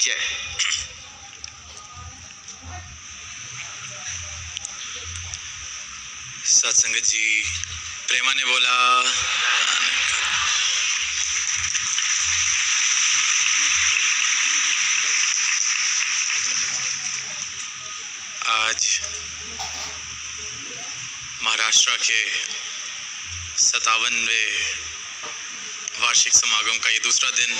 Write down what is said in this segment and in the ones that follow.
जय। सत्संगत जी, प्रेमा ने बोला। आज महाराष्ट्र के 57वें वार्षिक समागम का ये दूसरा दिन,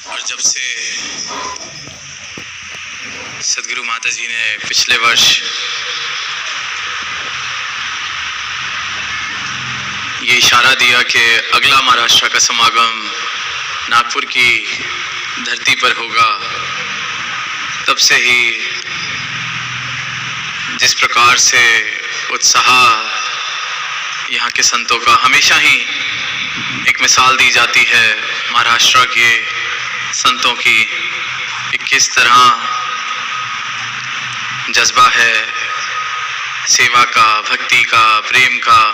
और जब से सदगुरु माता जी ने पिछले वर्ष ये इशारा दिया कि अगला महाराष्ट्र का समागम नागपुर की धरती पर होगा, तब से ही जिस प्रकार से उत्साह यहाँ के संतों का हमेशा ही एक मिसाल दी जाती है महाराष्ट्र के संतों की, कि किस तरह जज्बा है सेवा का, भक्ति का, प्रेम का।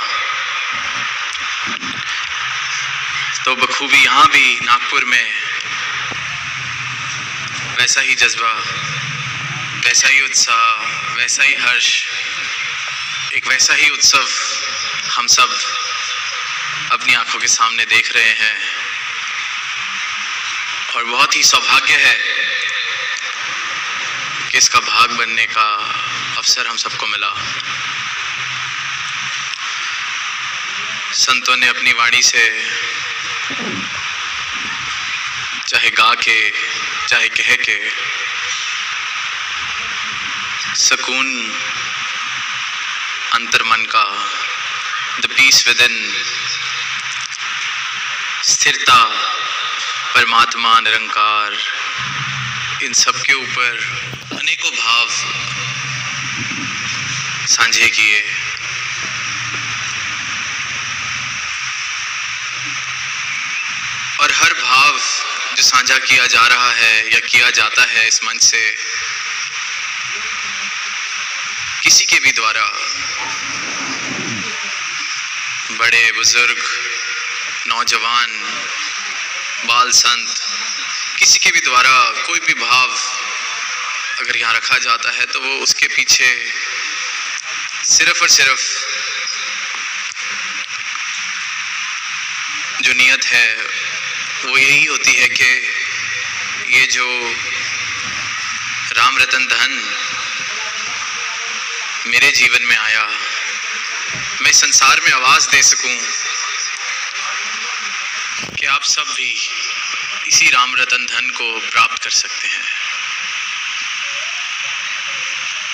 तो बखूबी यहाँ भी नागपुर में वैसा ही जज्बा, वैसा ही उत्साह, वैसा ही हर्ष, एक वैसा ही उत्सव हम सब अपनी आंखों के सामने देख रहे हैं। और बहुत ही सौभाग्य है कि इसका भाग बनने का अवसर हम सबको मिला। संतों ने अपनी वाणी से, चाहे गा के चाहे कह के, सुकून अंतर मन का, द पीस विद इन, स्थिरता, परमात्मा, निरंकार, इन सब के ऊपर अनेकों भाव साझे किए। और हर भाव जो साझा किया जा रहा है या किया जाता है इस मंच से, किसी के भी द्वारा, बड़े बुजुर्ग, नौजवान, बाल संत, किसी के भी द्वारा कोई भी भाव अगर यहाँ रखा जाता है तो वो उसके पीछे सिर्फ और सिर्फ जो नियत है वो यही होती है कि ये जो राम रतन धन मेरे जीवन में आया, मैं संसार में आवाज दे सकूं कि आप सब भी इसी राम रतन धन को प्राप्त कर सकते हैं।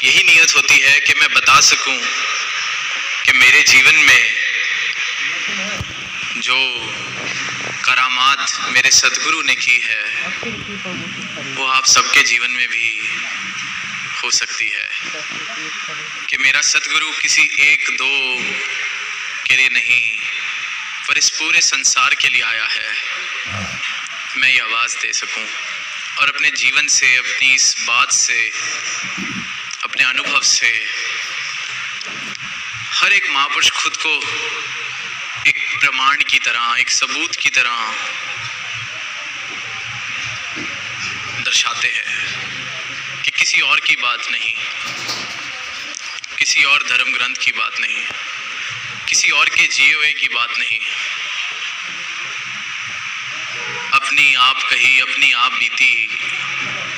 यही नियत होती है कि मैं बता सकूं कि मेरे जीवन में जो करामात मेरे सतगुरु ने की है वो आप सबके जीवन में भी हो सकती है। कि मेरा सतगुरु किसी एक दो के लिए नहीं, पर इस पूरे संसार के लिए आया है। मैं ये आवाज़ दे सकूं और अपने जीवन से, अपनी इस बात से, अपने अनुभव से हर एक महापुरुष खुद को एक प्रमाण की तरह, एक सबूत की तरह दर्शाते हैं कि किसी और की बात नहीं, किसी और धर्म ग्रंथ की बात नहीं, किसी और के जिए हुए की बात नहीं, अपनी आप कही, अपनी आप बीती,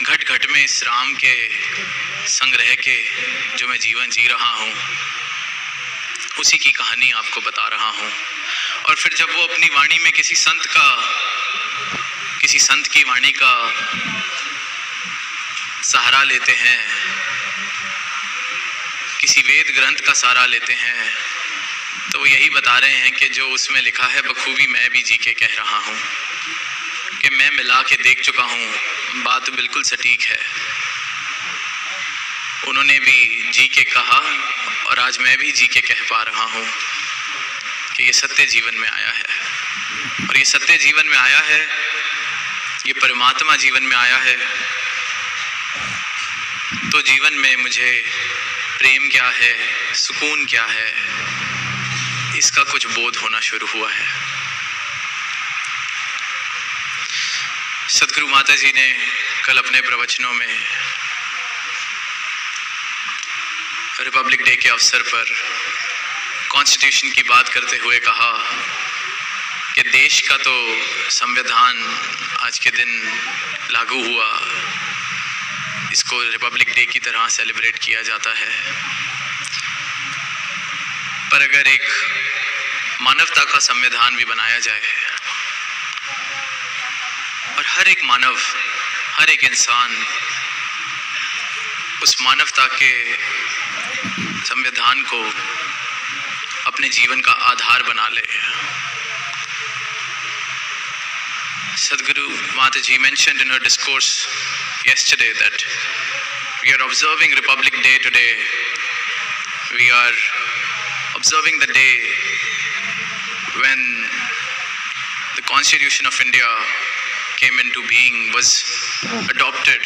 घट घट में इस राम के संग रह के जो मैं जीवन जी रहा हूँ, उसी की कहानी आपको बता रहा हूँ। और फिर जब वो अपनी वाणी में किसी संत की वाणी का सहारा लेते हैं, किसी वेद ग्रंथ का सहारा लेते हैं, तो वो यही बता रहे हैं कि जो उसमें लिखा है बखूबी मैं भी जी के कह रहा हूँ, कि मैं मिला के देख चुका हूँ। बात बिल्कुल सटीक है, उन्होंने भी जी के कहा और आज मैं भी जी के कह पा रहा हूँ कि ये सत्य जीवन में आया है। और ये सत्य जीवन में आया है, ये परमात्मा जीवन में आया है, तो जीवन में मुझे प्रेम क्या है, सुकून क्या है, इसका कुछ बोध होना शुरू हुआ है। सदगुरु माता जी ने कल अपने प्रवचनों में रिपब्लिक डे के अवसर पर कॉन्स्टिट्यूशन की बात करते हुए कहा कि देश का तो संविधान आज के दिन लागू हुआ, इसको रिपब्लिक डे की तरह सेलिब्रेट किया जाता है, पर अगर एक मानवता का संविधान भी बनाया जाए और हर एक मानव, हर एक इंसान उस मानवता के संविधान को अपने जीवन का आधार बना ले। Sadhguru Mataji mentioned in her discourse yesterday that we are observing Republic Day today. We are observing the day when the Constitution of India came into being, was adopted.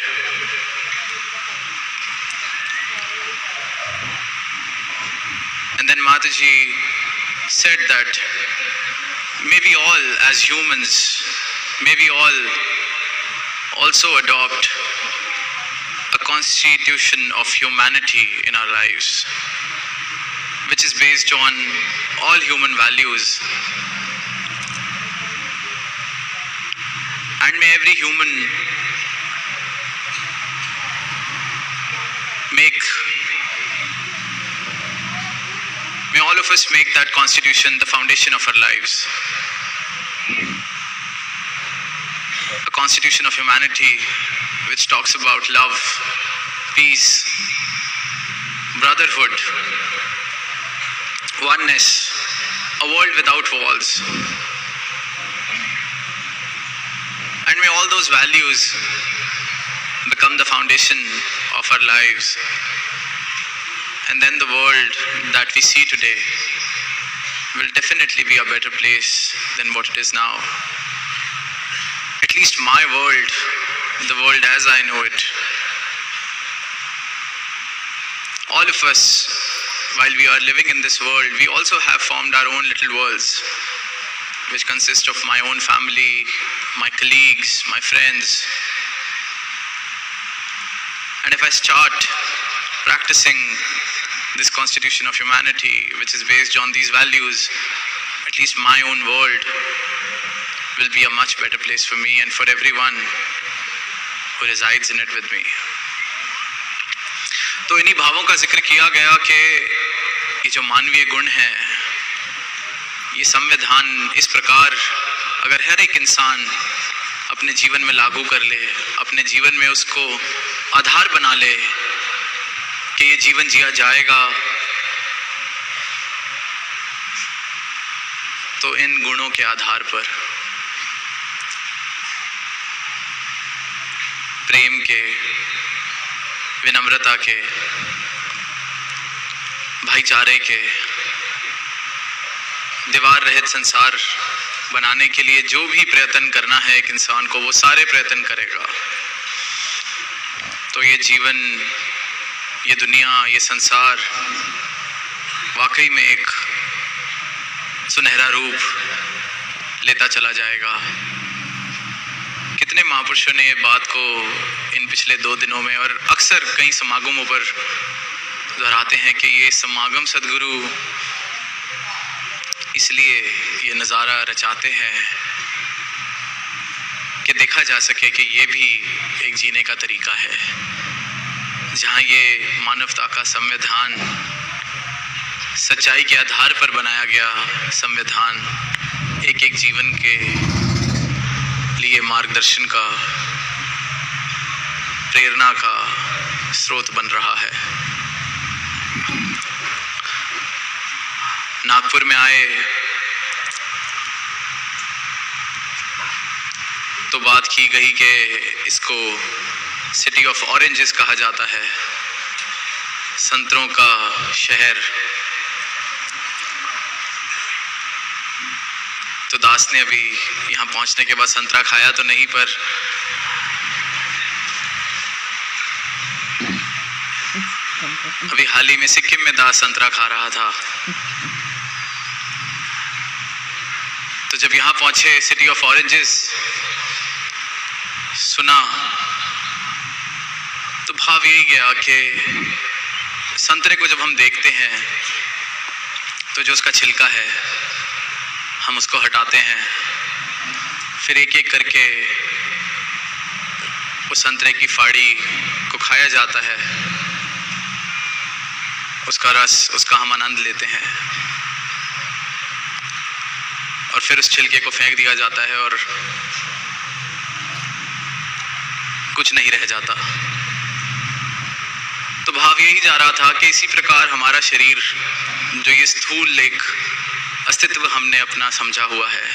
And then Mataji said that may we all as humans, may we all also adopt a constitution of humanity in our lives, which is based on all human values. And may every human may all of us make that constitution the foundation of our lives. A constitution of humanity which talks about love, peace, brotherhood, oneness, a world without walls. And may all those values become the foundation of our lives. And then the world that we see today will definitely be a better place than what it is now. At least my world, the world as I know it. All of us, while we are living in this world, we also have formed our own little worlds, which consist of my own family, my colleagues, my friends. And if I start practicing this constitution of humanity, which is based on these values, at least my own world will be a much better place for me and for everyone who resides in it with me. तो इन्हीं भावों का जिक्र किया गया कि ये जो मानवीय गुण है, ये संविधान इस प्रकार अगर हर एक इंसान अपने जीवन में लागू कर ले, अपने जीवन में उसको आधार बना ले कि ये जीवन जिया जाएगा, तो इन गुणों के आधार पर प्रेम के, विनम्रता के, भाईचारे के, दीवार रहित संसार बनाने के लिए जो भी प्रयत्न करना है एक इंसान को, वो सारे प्रयत्न करेगा। तो ये जीवन, ये दुनिया, ये संसार वाकई में एक सुनहरा रूप लेता चला जाएगा। कितने महापुरुषों ने ये बात को इन पिछले 2 दिनों में और अक्सर कई समागमों पर दोहराते हैं कि ये समागम सदगुरु इसलिए ये नज़ारा रचाते हैं कि देखा जा सके कि ये भी एक जीने का तरीका है, जहाँ ये मानवता का संविधान, सच्चाई के आधार पर बनाया गया संविधान एक एक जीवन के लिए मार्गदर्शन का, प्रेरणा का स्रोत बन रहा है। नागपुर में आए तो बात की गई कि इसको सिटी ऑफ ऑरेंजेस कहा जाता है, संतरों का शहर। तो दास ने अभी यहाँ पहुँचने के बाद संतरा खाया तो नहीं, पर अभी हाल ही में सिक्किम में दास संतरा खा रहा था। तो जब यहाँ पहुँचे सिटी ऑफ ऑरेंजेस, सुना तो भाव यही गया कि संतरे को जब हम देखते हैं तो जो उसका छिलका है हम उसको हटाते हैं, फिर एक एक करके उस संतरे की फाड़ी को खाया जाता है, उसका रस, उसका हम आनंद लेते हैं और फिर उस छिलके को फेंक दिया जाता है और कुछ नहीं रह जाता। तो भाव यही जा रहा था कि इसी प्रकार हमारा शरीर, जो ये स्थूल एक अस्तित्व हमने अपना समझा हुआ है,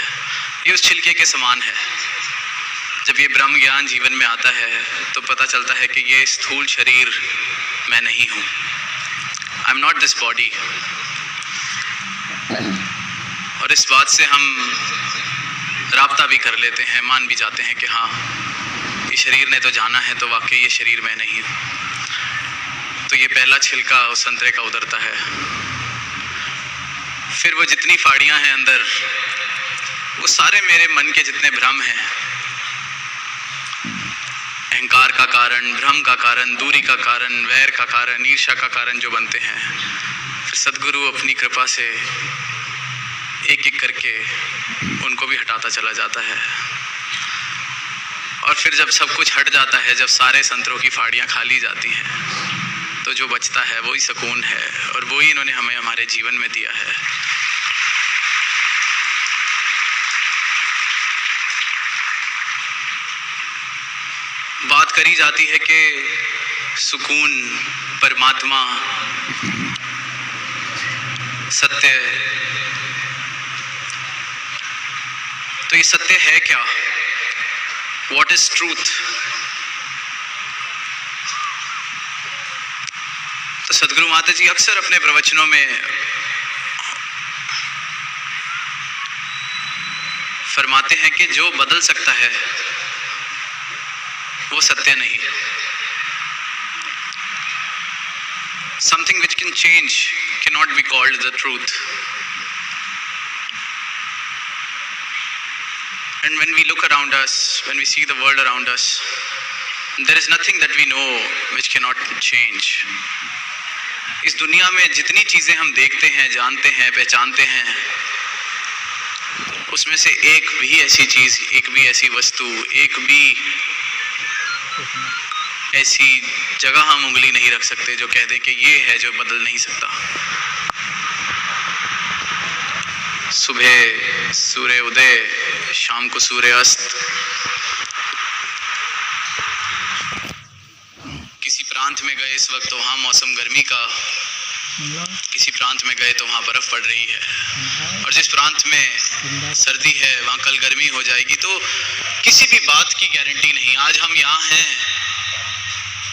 ये उस छिलके के समान है। जब ये ब्रह्म ज्ञान जीवन में आता है तो पता चलता है कि ये स्थूल शरीर मैं नहीं हूँ, I am not this body. और इस बात से हम राब्ता भी कर लेते हैं, मान भी जाते हैं कि हाँ, ये शरीर ने तो जाना है तो वाकई ये शरीर मैं नहीं हूँ। तो ये पहला छिलका उस संतरे का उतरता है, फिर वो जितनी फाड़ियाँ हैं अंदर, वो सारे मेरे मन के जितने भ्रम हैं, अहंकार का कारण, भ्रम का कारण, दूरी का कारण, वैर का कारण, ईर्ष्या का कारण जो बनते हैं, फिर सद्गुरु अपनी कृपा से एक एक करके उनको भी हटाता चला जाता है। और फिर जब सब कुछ हट जाता है, जब सारे संतरों की फाड़ियाँ खाली जाती हैं, तो जो बचता है वही सुकून है और वही इन्होंने हमें हमारे जीवन में दिया है। बात करी जाती है कि सुकून, परमात्मा, सत्य, तो ये सत्य है क्या? What is truth? तो सदगुरु माता जी अक्सर अपने प्रवचनों में फरमाते हैं कि जो बदल सकता है वो सत्य नहीं। Something which can change cannot be called the truth. And when we look around us, when we see the world around us, there is nothing that we know which cannot change. इस दुनिया में जितनी चीज़ें हम देखते हैं, जानते हैं, पहचानते हैं, उसमें से एक भी ऐसी चीज़, एक भी ऐसी वस्तु, एक भी ऐसी जगह हम उंगली नहीं रख सकते जो कह दें कि ये है जो बदल नहीं सकता। सुबह सूर्य उदय, शाम को सूर्य अस्त। किसी प्रांत में गए इस वक्त तो वहाँ मौसम गर्मी का, किसी प्रांत में गए तो वहाँ बर्फ पड़ रही है, और जिस प्रांत में सर्दी है वहाँ कल गर्मी हो जाएगी। तो किसी भी बात की गारंटी नहीं। आज हम यहाँ हैं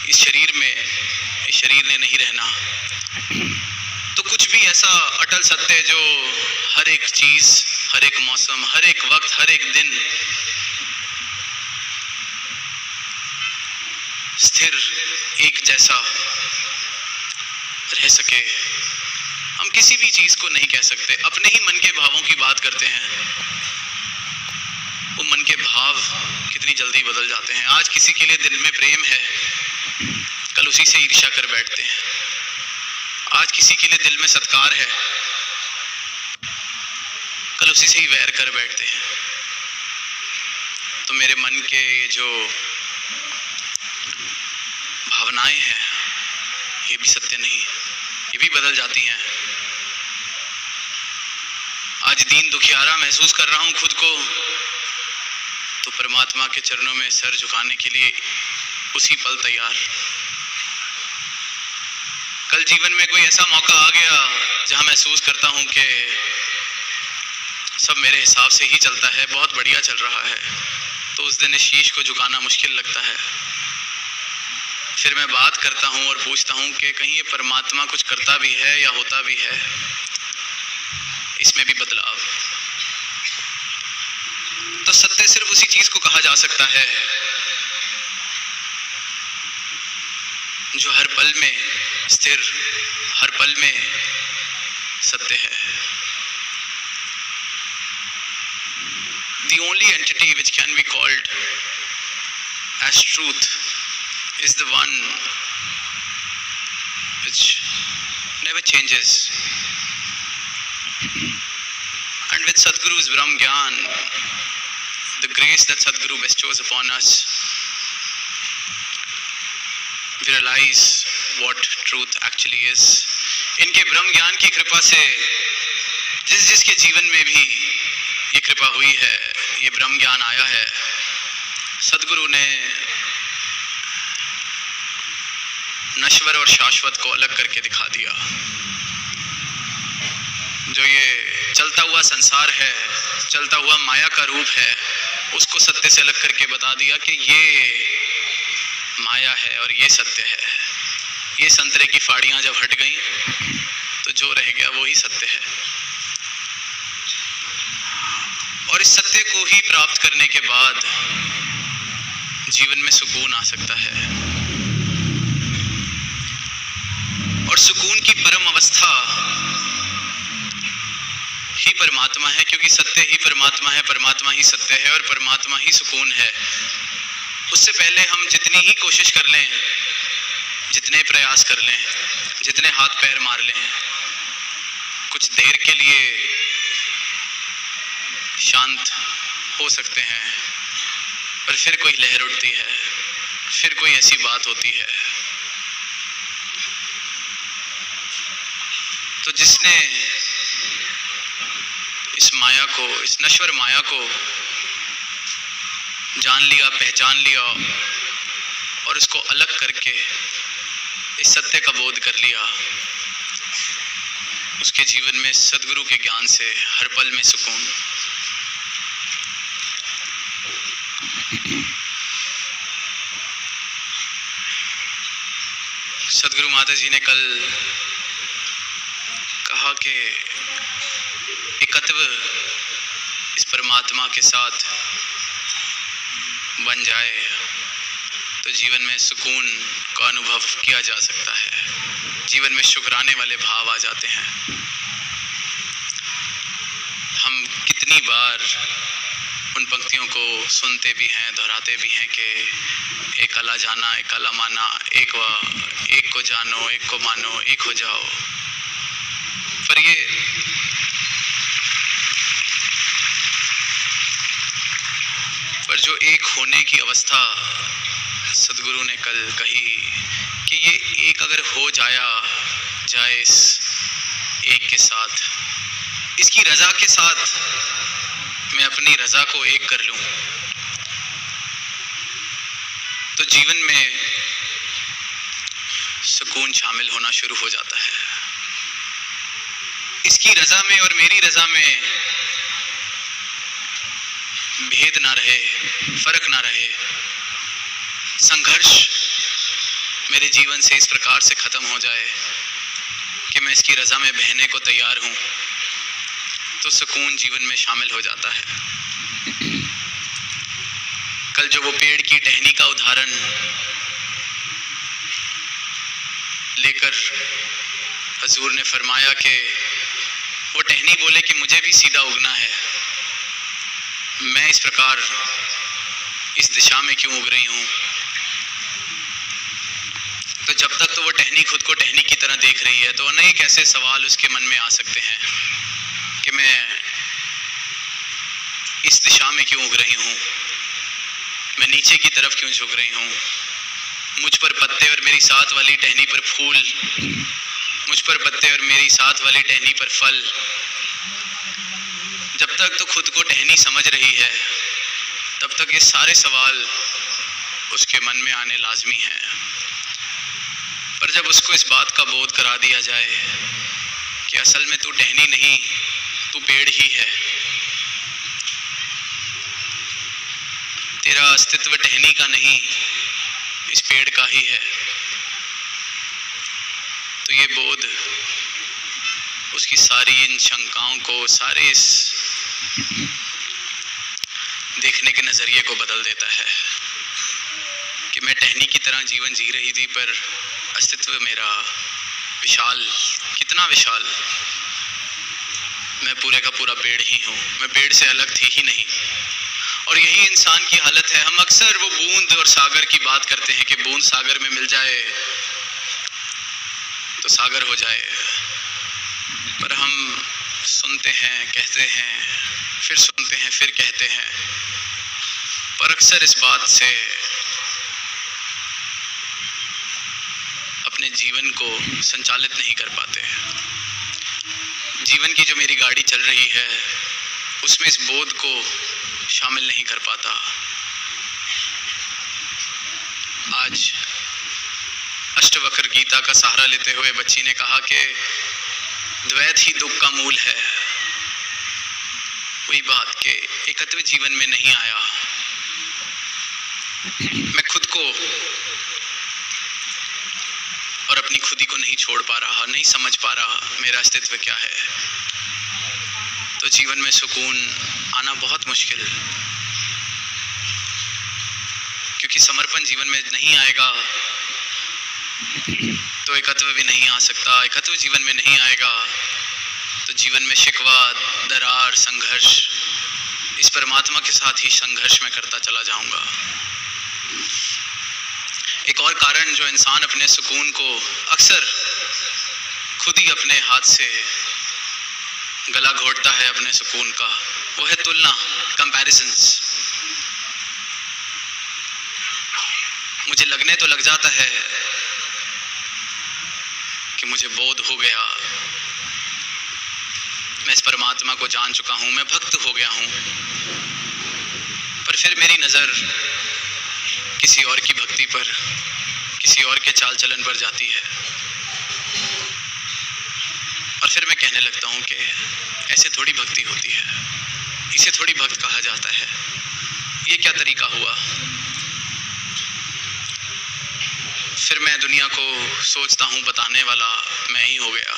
इस शरीर में, इस शरीर ने नहीं रहना। तो कुछ भी ऐसा अटल सत्य जो हर एक चीज, हर एक मौसम, हर एक वक्त, हर एक दिन स्थिर एक जैसा रह सके, हम किसी भी चीज को नहीं कह सकते। अपने ही मन के भावों की बात करते हैं, वो मन के भाव कितनी जल्दी बदल जाते हैं। आज किसी के लिए दिल में प्रेम है, कल उसी से ईर्ष्या कर बैठते हैं। आज किसी के लिए दिल में सत्कार है, कल उसी से ही वैर कर बैठते हैं। तो मेरे मन के ये जो भावनाएं हैं, ये भी सत्य नहीं, ये भी बदल जाती हैं। आज दीन दुखियारा महसूस कर रहा हूं खुद को, तो परमात्मा के चरणों में सर झुकाने के लिए उसी पल तैयार। कल जीवन में कोई ऐसा मौका आ गया जहां महसूस करता हूं कि सब मेरे हिसाब से ही चलता है, बहुत बढ़िया चल रहा है, तो उस दिन इस शीश को झुकाना मुश्किल लगता है। फिर मैं बात करता हूं और पूछता हूं कि कहीं ये परमात्मा कुछ करता भी है या होता भी है, इसमें भी बदलाव। तो सत्य सिर्फ उसी चीज को कहा जा सकता है जो हर पल में स्थिर, हर पल में सत्य है। The only entity which can be called as truth is the one which never changes. And with Sadhguru's Brahm Gyan, the grace that Sadhguru bestows upon us, we realize what truth actually is. इनके ब्रह्म ज्ञान की कृपा से जिसके जीवन में भी ये कृपा हुई है, ये ब्रह्म ज्ञान आया है, सदगुरु ने नश्वर और शाश्वत को अलग करके दिखा दिया। जो ये चलता हुआ संसार है, चलता हुआ माया का रूप है, उसको सत्य से अलग करके बता दिया कि ये माया है और ये सत्य है। ये संतरे की फाड़ियां जब हट गईं तो जो रह गया वो ही सत्य है। और इस सत्य को ही प्राप्त करने के बाद जीवन में सुकून आ सकता है। और सुकून की परम अवस्था ही परमात्मा है, क्योंकि सत्य ही परमात्मा है, परमात्मा ही सत्य है और परमात्मा ही सुकून है। उससे पहले हम जितनी ही कोशिश कर लें, जितने प्रयास कर लें, जितने हाथ पैर मार लें, कुछ देर के लिए शांत हो सकते हैं, पर फिर कोई लहर उठती है, फिर कोई ऐसी बात होती है। तो जिसने इस माया को, इस नश्वर माया को जान लिया, पहचान लिया और उसको अलग करके इस सत्य का बोध कर लिया, उसके जीवन में सदगुरु के ज्ञान से हर पल में सुकून। सदगुरु माता जी ने कल कहा कि एकत्व इस परमात्मा के साथ बन जाए तो जीवन में सुकून का अनुभव किया जा सकता है, जीवन में शुक्राने वाले भाव आ जाते हैं। हम कितनी बार उन पंक्तियों को सुनते भी हैं, दोहराते भी हैं कि एक अल्लाह जाना, एक अल्लाह माना, एक को जानो, एक को मानो, एक हो जाओ। पर जो एक होने की अवस्था सदगुरु ने कल कही कि ये एक अगर हो जाए इस एक के साथ, इसकी रजा के साथ मैं अपनी रजा को एक कर लूं, तो जीवन में सुकून शामिल होना शुरू हो जाता है। इसकी रजा में और मेरी रजा में भेद ना रहे, फर्क ना रहे, संघर्ष मेरे जीवन से इस प्रकार से खत्म हो जाए कि मैं इसकी रजा में बहने को तैयार हूं, तो सुकून जीवन में शामिल हो जाता है। कल जो वो पेड़ की टहनी का उदाहरण लेकर हजूर ने फरमाया कि वो टहनी बोले कि मुझे भी सीधा उगना है, मैं इस प्रकार इस दिशा में क्यों उग रही हूं? तो जब तक तो वो टहनी खुद को टहनी की तरह देख रही है, तो अनेक ऐसे सवाल उसके मन में आ सकते हैं कि मैं इस दिशा में क्यों उग रही हूं, मैं नीचे की तरफ क्यों झुक रही हूं, मुझ पर पत्ते और मेरी साथ वाली टहनी पर फूल, मुझ पर पत्ते और मेरी साथ वाली टहनी पर फल। जब तक तो खुद को टहनी समझ रही है, तब तक ये सारे सवाल उसके मन में आने लाजमी हैं। पर जब उसको इस बात का बोध करा दिया जाए कि असल में तू टहनी नहीं, तू पेड़ ही है, तेरा अस्तित्व टहनी का नहीं, इस पेड़ का ही है, तो ये बोध उसकी सारी इन शंकाओं को, सारे इस देखने के नजरिए को बदल देता है कि मैं टहनी की तरह जीवन जी रही थी, पर अस्तित्व मेरा विशाल, कितना विशाल, मैं पूरे का पूरा पेड़ ही हूँ, मैं पेड़ से अलग थी ही नहीं। और यही इंसान की हालत है। हम अक्सर वो बूंद और सागर की बात करते हैं कि बूंद सागर में मिल जाए तो सागर हो जाए, पर हम सुनते हैं, कहते हैं, फिर सुनते हैं, फिर कहते हैं, पर अक्सर इस बात से अपने जीवन को संचालित नहीं कर पाते। जीवन की जो मेरी गाड़ी चल रही है उसमें इस बोध को शामिल नहीं कर पाता। आज अष्टवक्र गीता का सहारा लेते हुए बच्ची ने कहा कि द्वैत ही दुख का मूल है। वही बात कि एकत्व जीवन में नहीं आया। मैं खुद को और अपनी खुदी को नहीं छोड़ पा रहा, नहीं समझ पा रहा मेरा अस्तित्व क्या है, तो जीवन में सुकून आना बहुत मुश्किल, क्योंकि समर्पण जीवन में नहीं आएगा तो एकत्व भी नहीं आ सकता। एकत्व जीवन में नहीं आएगा तो जीवन में शिकवा, दरार, संघर्ष, इस परमात्मा के साथ ही संघर्ष में करता चला जाऊंगा। एक और कारण जो इंसान अपने सुकून को अक्सर खुद ही अपने हाथ से गला घोटता है अपने सुकून का, वो है तुलना, कंपैरिजंस। मुझे लगने तो लग जाता है कि मुझे बोध हो गया, मैं इस परमात्मा को जान चुका हूं, मैं भक्त हो गया हूं, पर फिर मेरी नज़र किसी और की भक्ति पर, किसी और के चाल चलन पर जाती है, और फिर मैं कहने लगता हूं कि ऐसे थोड़ी भक्ति होती है, इसे थोड़ी भक्त कहा जाता है, ये क्या तरीका हुआ। फिर मैं दुनिया को सोचता हूं बताने वाला मैं ही हो गया,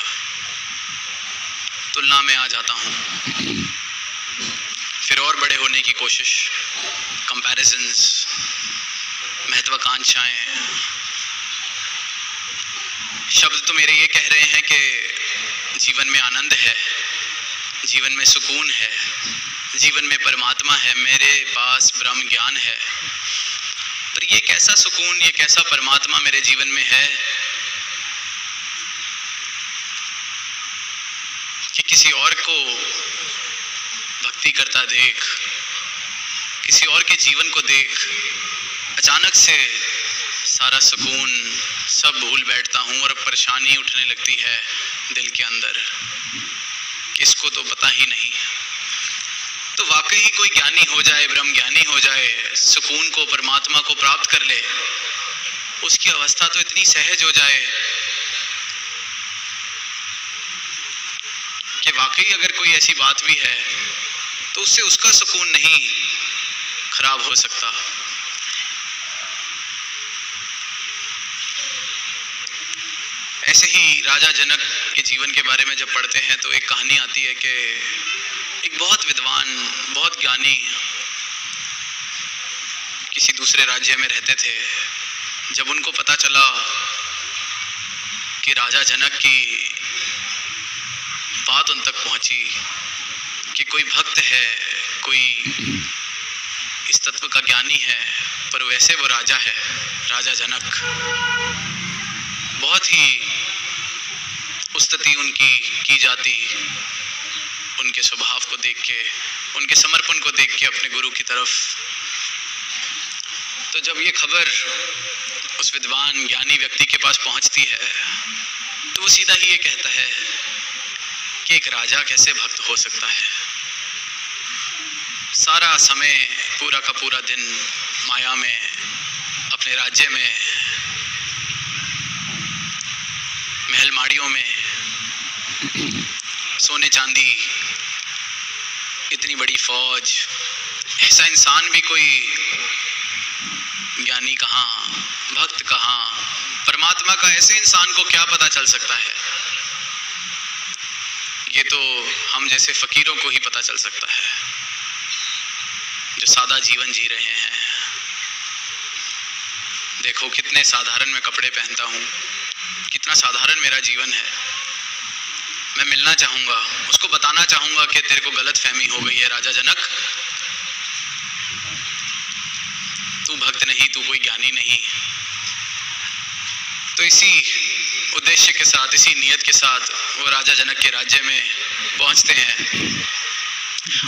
तुलना में आ जाता हूं, फिर और बड़े होने की कोशिश, कंपैरिजंस, महत्वाकांक्षाएं। शब्द तो मेरे ये कह रहे हैं कि जीवन में आनंद है, जीवन में सुकून है, जीवन में परमात्मा है, मेरे पास ब्रह्म ज्ञान है, पर ये कैसा सुकून, ये कैसा परमात्मा मेरे जीवन में है कि किसी और को भक्ति करता देख, किसी और के जीवन को देख, अचानक से सारा सुकून सब भूल बैठता हूँ और परेशानी उठने लगती है दिल के अंदर, किसको तो पता ही नहीं। तो वाकई ही कोई ज्ञानी हो जाए, ब्रह्म ज्ञानी हो जाए, सुकून को, परमात्मा को प्राप्त कर ले, उसकी अवस्था तो इतनी सहज हो जाए कि वाकई अगर कोई ऐसी बात भी है तो उससे उसका सुकून नहीं खराब हो सकता। ऐसे ही राजा जनक के जीवन के बारे में जब पढ़ते हैं तो एक कहानी आती है कि एक बहुत विद्वान, बहुत ज्ञानी किसी दूसरे राज्य में रहते थे। जब उनको पता चला कि राजा जनक की बात उन तक पहुंची कि कोई भक्त है, कोई इस तत्व का ज्ञानी है, पर वैसे वो राजा है, राजा जनक, बहुत ही स्तुति उनकी की जाती, उनके स्वभाव को देख के, उनके समर्पण को देख के अपने गुरु की तरफ। तो जब ये खबर उस विद्वान ज्ञानी व्यक्ति के पास पहुंचती है तो वो सीधा ही ये कहता है कि एक राजा कैसे भक्त हो सकता है। सारा समय, पूरा का पूरा दिन माया में, अपने राज्य में, महल माड़ियों में, सोने चांदी, इतनी बड़ी फौज, ऐसा इंसान भी कोई ज्ञानी कहाँ, भक्त कहाँ, परमात्मा का ऐसे इंसान को क्या पता चल सकता है। ये तो हम जैसे फकीरों को ही पता चल सकता है जो सादा जीवन जी रहे हैं। देखो कितने साधारण मैं कपड़े पहनता हूँ, कितना साधारण मेरा जीवन है। मैं मिलना चाहूँगा, उसको बताना चाहूँगा कि तेरे को गलत फहमी हो गई है राजा जनक, तू भक्त नहीं, तू कोई ज्ञानी नहीं। तो इसी उद्देश्य के साथ, इसी नियत के साथ वो राजा जनक के राज्य में पहुंचते हैं।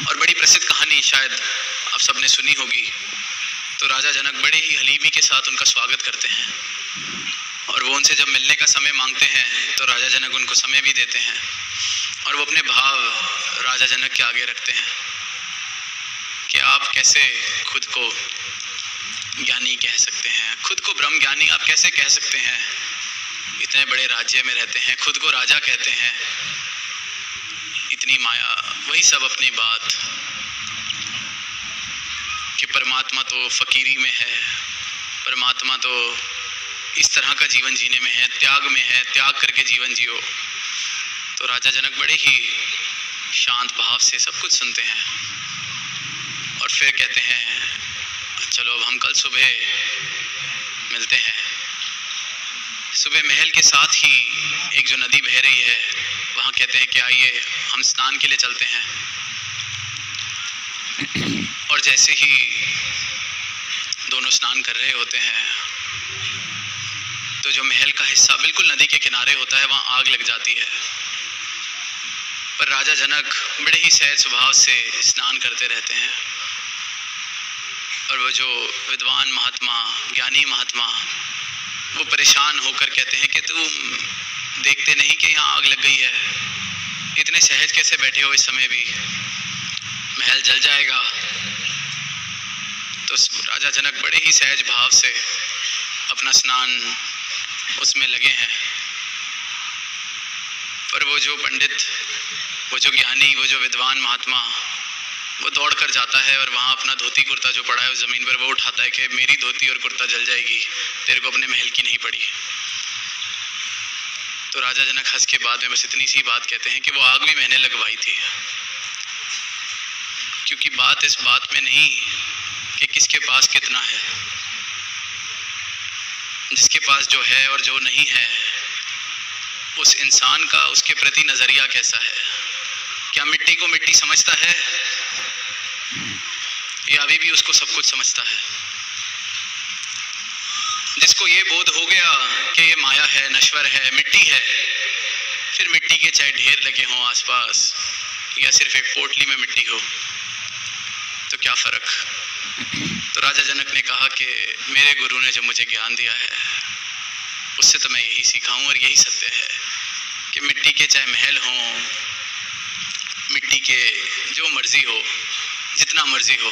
और बड़ी प्रसिद्ध कहानी शायद आप सबने सुनी होगी। तो राजा जनक बड़े ही हलीमी के साथ उनका स्वागत करते हैं और वो उनसे जब मिलने का समय मांगते हैं तो राजा जनक उनको समय भी देते हैं और वो अपने भाव राजा जनक के आगे रखते हैं कि आप कैसे खुद को ज्ञानी कह सकते हैं, खुद को ब्रह्म ज्ञानी आप कैसे कह सकते हैं, इतने बड़े राज्य में रहते हैं, खुद को राजा कहते हैं, इतनी माया। वही सब अपनी बात कि परमात्मा तो फकीरी में है, परमात्मा तो इस तरह का जीवन जीने में है, त्याग में है, त्याग करके जीवन जियो। तो राजा जनक बड़े ही शांत भाव से सब कुछ सुनते हैं और फिर कहते हैं चलो अब हम कल सुबह मिलते हैं। सुबह महल के साथ ही एक जो नदी बह रही है वहाँ कहते हैं कि आइए हम स्नान के लिए चलते हैं। और जैसे ही दोनों स्नान कर रहे होते हैं तो जो महल का हिस्सा बिल्कुल नदी के किनारे होता है वहाँ आग लग जाती है। पर राजा जनक बड़े ही सहज स्वभाव से स्नान करते रहते हैं और वो जो विद्वान महात्मा, ज्ञानी महात्मा, वो परेशान होकर कहते हैं कि तुम देखते नहीं कि यहाँ आग लग गई है, इतने सहज कैसे बैठे हो, इस समय भी महल जल जाएगा। तो राजा जनक बड़े ही सहज भाव से अपना स्नान उसमें लगे हैं। पर वो जो पंडित, वो जो ज्ञानी, वो जो विद्वान महात्मा, वो दौड़ कर जाता है और वहाँ अपना धोती कुर्ता जो पड़ा है उस ज़मीन पर वो उठाता है कि मेरी धोती और कुर्ता जल जाएगी, तेरे को अपने महल की नहीं पड़ी। तो राजा जनक हंस के बाद में बस इतनी सी बात कहते हैं कि वो आग भी मैंने लगवाई थी, क्योंकि बात इस बात में नहीं कि किसके पास कितना है, जिसके पास जो है और जो नहीं है उस इंसान का उसके प्रति नज़रिया कैसा है। क्या मिट्टी को मिट्टी समझता है या अभी भी उसको सब कुछ समझता है? जिसको ये बोध हो गया कि ये माया है, नश्वर है, मिट्टी है, फिर मिट्टी के चाहे ढेर लगे हों आसपास या सिर्फ एक पोटली में मिट्टी हो तो क्या फर्क। तो राजा जनक ने कहा कि मेरे गुरु ने जो मुझे ज्ञान दिया है उससे तो मैं यही सीखा हूँ और यही सत्य है कि मिट्टी के चाहे महल हों, मिट्टी के जो मर्जी हो, जितना मर्जी हो,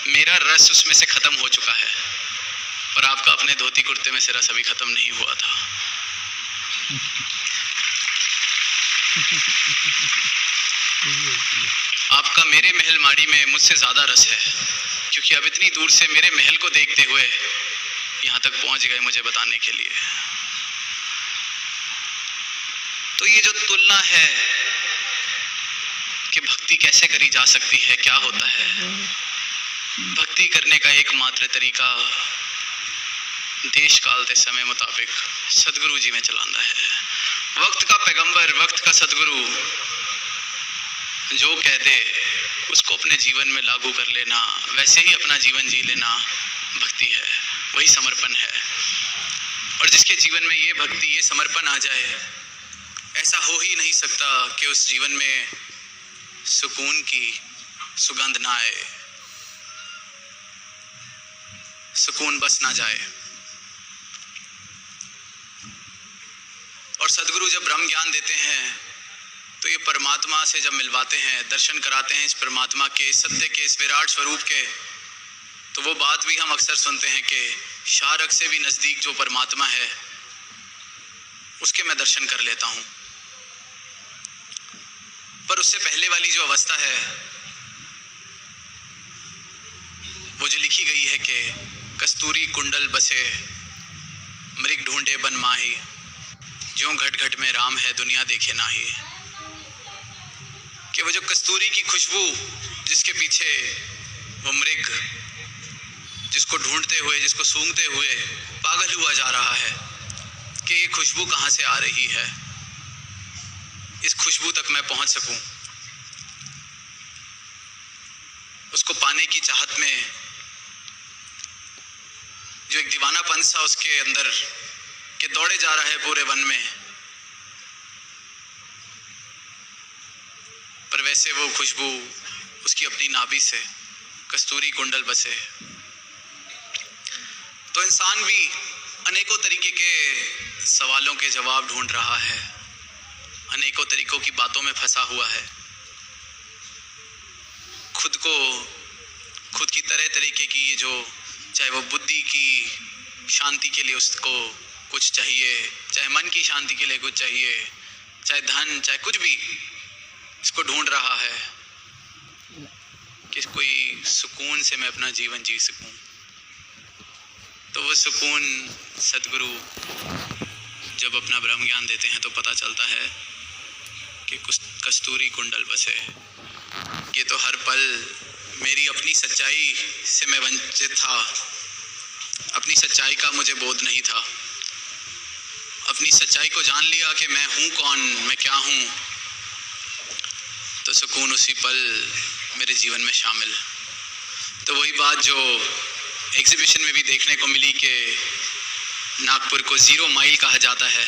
मेरा रस उसमें से खत्म हो चुका है, पर आपका अपने धोती कुर्ते में से रस अभी खत्म नहीं हुआ था। आपका मेरे महल माड़ी में मुझसे ज़्यादा रस है, क्योंकि अब इतनी दूर से मेरे महल को देखते हुए यहाँ तक पहुँच गए मुझे बताने के लिए। तो ये जो तुलना है कि भक्ति कैसे करी जा सकती है, क्या होता है, भक्ति करने का एकमात्र तरीका देश काल के समय मुताबिक सदगुरु जी में चलाना है। वक्त का पैगंबर, वक्त का सदगुरु जो कह दे उसको अपने जीवन में लागू कर लेना, वैसे ही अपना जीवन जी लेना भक्ति है, वही समर्पण है। और जिसके जीवन में ये भक्ति, ये समर्पण आ जाए, ऐसा हो ही नहीं सकता कि उस जीवन में सुकून की सुगंध ना आए, सुकून बस ना जाए। और सदगुरु जब ब्रह्म ज्ञान देते हैं तो ये परमात्मा से जब मिलवाते हैं, दर्शन कराते हैं इस परमात्मा के, सत्य के, इस विराट स्वरूप के, तो वो बात भी हम अक्सर सुनते हैं कि शारक से भी नज़दीक जो परमात्मा है उसके मैं दर्शन कर लेता हूँ। पर उससे पहले वाली जो अवस्था है वो जो लिखी गई है कि कस्तूरी कुंडल बसे मृग ढूंढे बन माही, ज्यों घट घट में राम है दुनिया देखे नाही। कि वो जो कस्तूरी की खुशबू जिसके पीछे वो मृग जिसको ढूंढते हुए, जिसको सूंघते हुए पागल हुआ जा रहा है कि ये खुशबू कहाँ से आ रही है, इस खुशबू तक मैं पहुंच सकूं। उसको पाने की चाहत में जो एक दीवानापन सा उसके अंदर के दौड़े जा रहा है पूरे वन में, पर वैसे वो खुशबू उसकी अपनी नाभि से कस्तूरी कुंडल बसे। तो इंसान भी अनेकों तरीके के सवालों के जवाब ढूंढ रहा है, अनेकों तरीकों की बातों में फंसा हुआ है। खुद की तरह तरीके की जो, चाहे वो बुद्धि की शांति के लिए उसको कुछ चाहिए, चाहे मन की शांति के लिए कुछ चाहिए, चाहे धन, चाहे कुछ भी, इसको ढूंढ रहा है कि कोई सुकून से मैं अपना जीवन जी सकूं। तो वो सुकून सद्गुरु जब अपना ब्रह्म ज्ञान देते हैं तो पता चलता है कि कस्तूरी कुंडल बसे। ये तो हर पल मेरी अपनी सच्चाई से मैं वंचित था, अपनी सच्चाई का मुझे बोध नहीं था। अपनी सच्चाई को जान लिया कि मैं हूँ कौन, मैं क्या हूँ, तो सुकून उसी पल मेरे जीवन में शामिल। तो वही बात जो एग्जीबिशन में भी देखने को मिली कि नागपुर को 0 माइल कहा जाता है,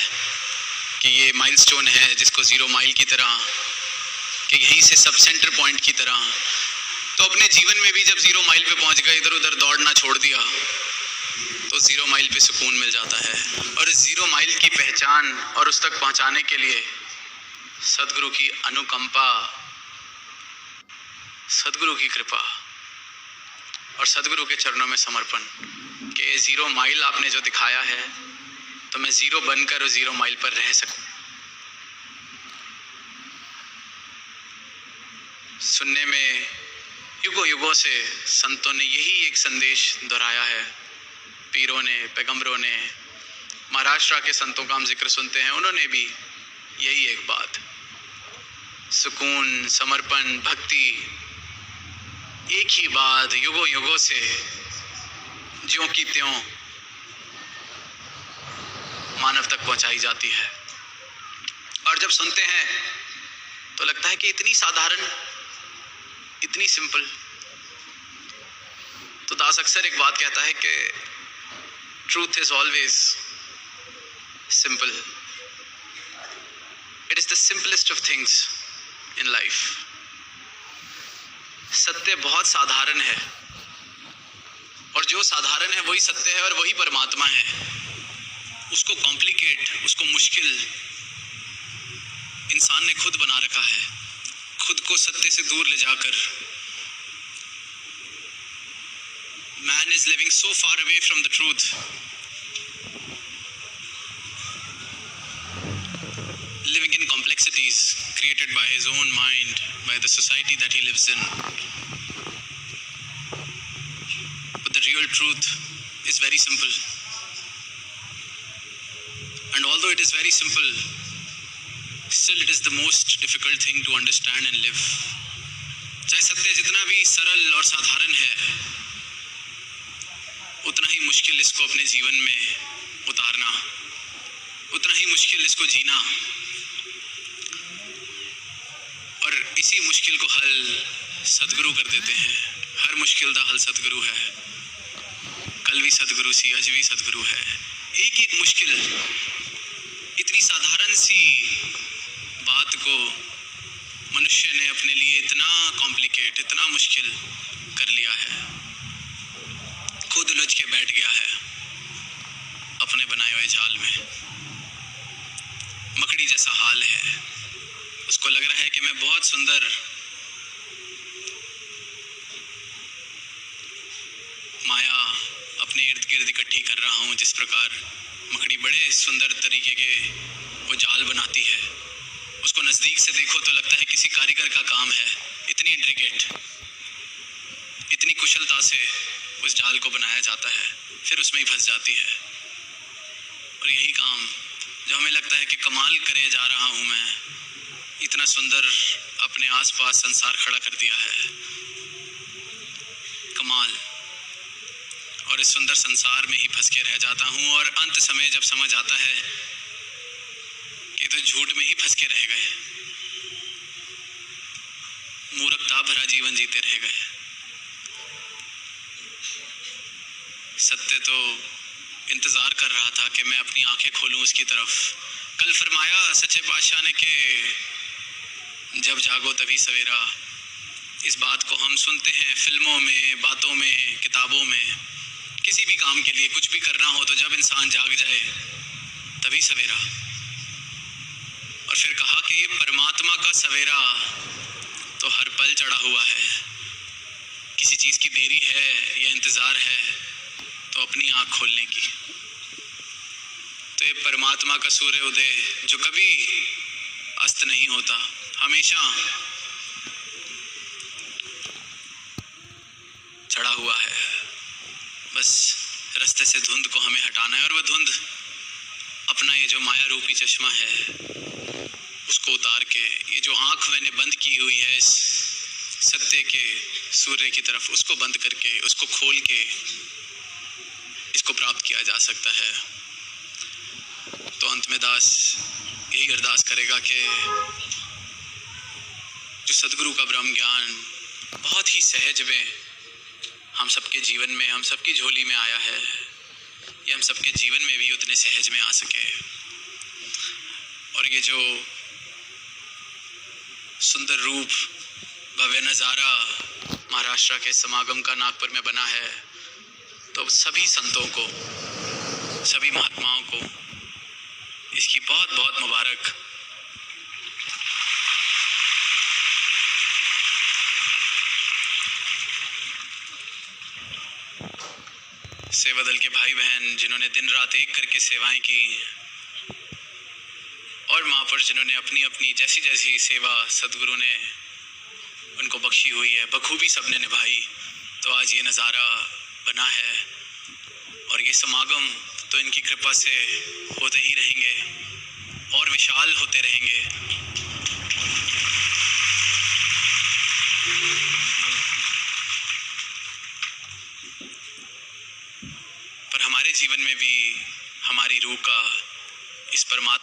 कि ये माइलस्टोन है जिसको 0 माइल की तरह, कि यहीं से सब सेंटर पॉइंट की तरह। तो अपने जीवन में भी जब 0 माइल पे पहुंच गए, इधर उधर दौड़ना छोड़ दिया, तो 0 माइल पे सुकून मिल जाता है। और 0 माइल की पहचान और उस तक पहुंचाने के लिए सद्गुरु की अनुकंपा, सद्गुरु की कृपा और सद्गुरु के चरणों में समर्पण, कि 0 माइल आपने जो दिखाया है तो मैं 0 बनकर 0 माइल पर रह सकूं। सुनने में युगों युगों से संतों ने यही एक संदेश दोहराया है, पीरों ने, पैगंबरों ने, महाराष्ट्र के संतों का हम जिक्र सुनते हैं, उन्होंने भी यही एक बात, सुकून, समर्पण, भक्ति, एक ही बात युगों युगों से ज्यों की त्यों मानव तक पहुंचाई जाती है। और जब सुनते हैं तो लगता है कि इतनी साधारण, इतनी सिंपल। तो दास अक्सर एक बात कहता है कि truth is always simple, it is the simplest of things in life. सत्य बहुत साधारण है, और जो साधारण है वही सत्य है और वही परमात्मा है। उसको कॉम्प्लिकेट, उसको मुश्किल इंसान ने खुद बना रखा है, खुद को सत्य से दूर ले जाकर। Man is living so far away from the truth, living in complexities created by his own mind, by the society that he lives in. But the real truth is very simple. And although it is very simple, still it is the most difficult thing to understand and live. चाहे सत्य जितना भी सरल और साधारण है, उतना ही मुश्किल इसको अपने जीवन में उतारना, उतना ही मुश्किल इसको जीना। और इसी मुश्किल को हल सतगुरु कर देते हैं। हर मुश्किल दा हल सतगुरु है। कल भी सतगुरु सी, आज भी सतगुरु है। एक एक मुश्किल, इतनी साधारण सी बात को मनुष्य ने अपने लिए इतना कॉम्प्लिकेट, इतना मुश्किल कर लिया है। खुद उलझ के बैठ गया है अपने बनाए हुए जाल में। मकड़ी जैसा हाल है। उसको लग रहा है कि मैं बहुत सुंदर माया अपने इर्द गिर्द इकट्ठी कर रहा हूँ, जिस प्रकार मकड़ी बड़े सुंदर तरीके के वो जाल बनाती है। उसको नज़दीक से देखो तो लगता है किसी कारीगर का काम है। इतनी इंट्रिकेट, इतनी कुशलता से उस जाल को बनाया जाता है, फिर उसमें ही फंस जाती है। और यही काम जो हमें लगता है कि कमाल करे जा रहा हूँ मैं, इतना सुंदर अपने आसपास संसार खड़ा कर दिया है, कमाल। और इस सुंदर संसार में ही फंस के रह जाता हूँ। और अंत समय जब समझ आता है कि तो झूठ में ही फंस के रह गए, मूर्खता भरा जीवन जीते रह गए। सत्य तो इंतज़ार कर रहा था कि मैं अपनी आंखें खोलूं उसकी तरफ। कल फरमाया सच्चे पातशाह ने कि जब जागो तभी सवेरा। इस बात को हम सुनते हैं फिल्मों में, बातों में, किताबों में। किसी भी काम के लिए कुछ भी करना हो तो जब इंसान जाग जाए तभी सवेरा। और फिर कहा कि ये परमात्मा का सवेरा तो हर पल चढ़ा हुआ है। किसी चीज़ की देरी है या इंतज़ार है तो अपनी आँख खोलने की। तो ये परमात्मा का सूर्य उदय जो कभी अस्त नहीं होता, हमेशा चढ़ा हुआ है। बस रास्ते से धुंध को हमें हटाना है, और वह धुंध अपना ये जो माया रूपी चश्मा है उसको उतार के, ये जो आँख मैंने बंद की हुई है इस सत्य के सूर्य की तरफ, उसको बंद करके, उसको खोल के इसको प्राप्त किया जा सकता है। तो अंत में दास यही अरदास करेगा कि जो सदगुरु का ब्रह्म ज्ञान बहुत ही सहज में हम सबके जीवन में, हम सबकी झोली में आया है, ये हम सबके जीवन में भी उतने सहज में आ सके। और ये जो सुंदर रूप, भव्य नज़ारा महाराष्ट्र के समागम का नागपुर में बना है, तो सभी संतों को, सभी महात्माओं को इसकी बहुत बहुत मुबारक। सेवा दल के भाई बहन जिन्होंने दिन रात एक करके सेवाएं की, और महापुरुष जिन्होंने अपनी अपनी जैसी जैसी सेवा सदगुरु ने उनको बख्शी हुई है बखूबी सबने निभाई, तो आज ये नज़ारा बना है। और ये समागम तो इनकी कृपा से होते ही रहेंगे और विशाल होते रहेंगे। पर हमारे जीवन में भी हमारी रूह का इस परमात्मा